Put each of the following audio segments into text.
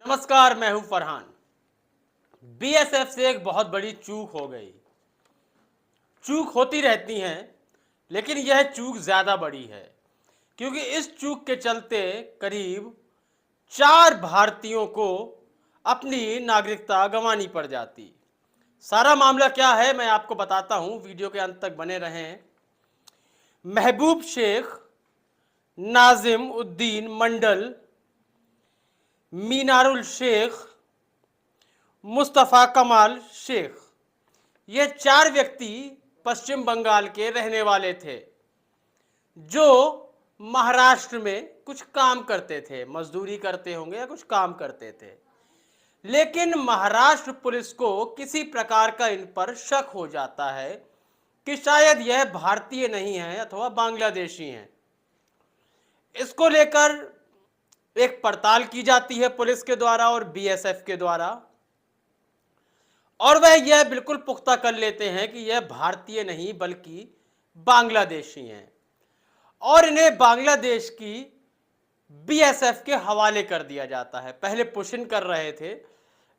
नमस्कार, मैं हूं फरहान। बीएसएफ से एक बहुत बड़ी चूक हो गई। चूक होती रहती हैं, लेकिन यह चूक ज़्यादा बड़ी है क्योंकि इस चूक के चलते करीब 4 भारतीयों को अपनी नागरिकता गंवानी पड़ जाती। सारा मामला क्या है मैं आपको बताता हूं, वीडियो के अंत तक बने रहें। महबूब शेख, नाजिम उद्दीन मंडल, मीनारुल शेख, मुस्तफ़ा कमाल शेख, ये 4 व्यक्ति पश्चिम बंगाल के रहने वाले थे जो महाराष्ट्र में कुछ काम करते थे, मजदूरी करते होंगे या कुछ काम करते थे। लेकिन महाराष्ट्र पुलिस को किसी प्रकार का इन पर शक हो जाता है कि शायद यह भारतीय नहीं है अथवा बांग्लादेशी हैं। इसको लेकर एक पड़ताल की जाती है पुलिस के द्वारा और बीएसएफ के द्वारा, और वह यह बिल्कुल पुख्ता कर लेते हैं कि यह भारतीय नहीं बल्कि बांग्लादेशी हैं और इन्हें बांग्लादेश की बीएसएफ के हवाले कर दिया जाता है। पहले पुशिन कर रहे थे,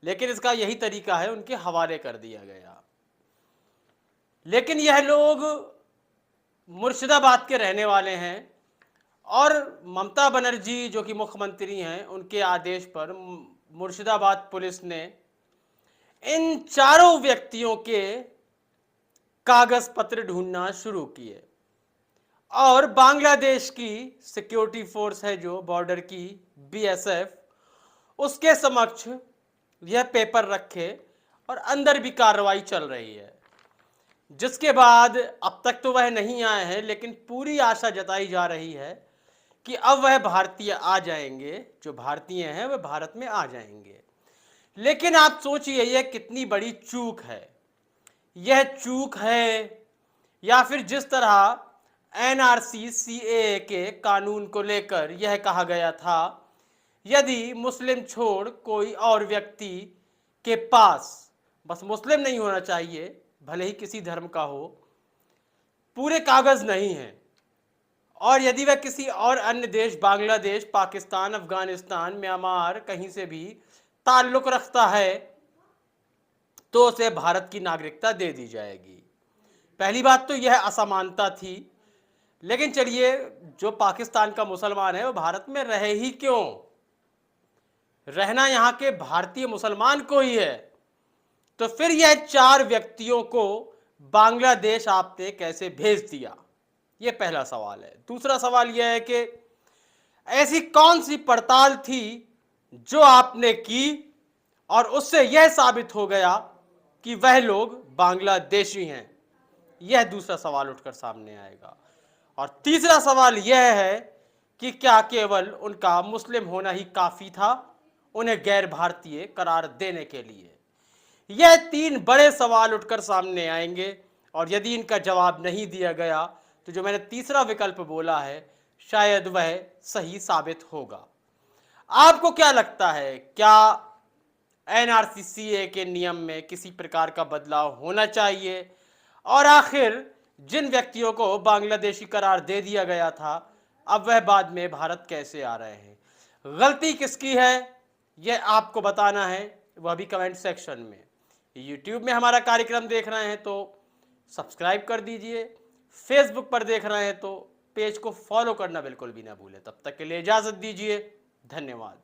लेकिन इसका यही तरीका है, उनके हवाले कर दिया गया। लेकिन यह लोग मुर्शिदाबाद के रहने वाले हैं और ममता बनर्जी जो कि मुख्यमंत्री हैं, उनके आदेश पर मुर्शिदाबाद पुलिस ने इन चारों व्यक्तियों के कागज पत्र ढूंढना शुरू किए और बांग्लादेश की सिक्योरिटी फोर्स है जो बॉर्डर की बीएसएफ, उसके समक्ष यह पेपर रखे और अंदर भी कार्रवाई चल रही है। जिसके बाद अब तक तो वह नहीं आए हैं, लेकिन पूरी आशा जताई जा रही है कि अब वह भारतीय आ जाएंगे, जो भारतीय हैं वह भारत में आ जाएंगे। लेकिन आप सोचिए यह कितनी बड़ी चूक है। यह चूक है या फिर जिस तरह एनआरसी सीएए के कानून को लेकर यह कहा गया था, यदि मुस्लिम छोड़ कोई और व्यक्ति के पास, बस मुस्लिम नहीं होना चाहिए, भले ही किसी धर्म का हो, पूरे कागज नहीं है, और यदि वह किसी और अन्य देश, बांग्लादेश, पाकिस्तान, अफगानिस्तान, म्यांमार, कहीं से भी ताल्लुक रखता है, तो उसे भारत की नागरिकता दे दी जाएगी। पहली बात तो यह असमानता थी। लेकिन चलिए, जो पाकिस्तान का मुसलमान है वो भारत में रहे ही क्यों? रहना यहाँ के भारतीय मुसलमान को ही है, तो फिर यह 4 व्यक्तियों को बांग्लादेश आपने कैसे भेज दिया? यह पहला सवाल है। दूसरा सवाल यह है कि ऐसी कौन सी पड़ताल थी जो आपने की और उससे यह साबित हो गया कि वह लोग बांग्लादेशी हैं? यह दूसरा सवाल उठकर सामने आएगा। और तीसरा सवाल यह है कि क्या केवल उनका मुस्लिम होना ही काफी था उन्हें गैर भारतीय करार देने के लिए? यह 3 बड़े सवाल उठकर सामने आएंगे और यदि इनका जवाब नहीं दिया गया तो जो मैंने तीसरा विकल्प बोला है शायद वह सही साबित होगा। आपको क्या लगता है, क्या एनआरसी के नियम में किसी प्रकार का बदलाव होना चाहिए? और आखिर जिन व्यक्तियों को बांग्लादेशी करार दे दिया गया था, अब वह बाद में भारत कैसे आ रहे हैं? गलती किसकी है यह आपको बताना है, वह भी कमेंट सेक्शन में। यूट्यूब में हमारा कार्यक्रम देख रहे हैं तो सब्सक्राइब कर दीजिए, फेसबुक पर देख रहे हैं तो पेज को फॉलो करना बिल्कुल भी ना भूलें। तब तक के लिए इजाज़त दीजिए, धन्यवाद।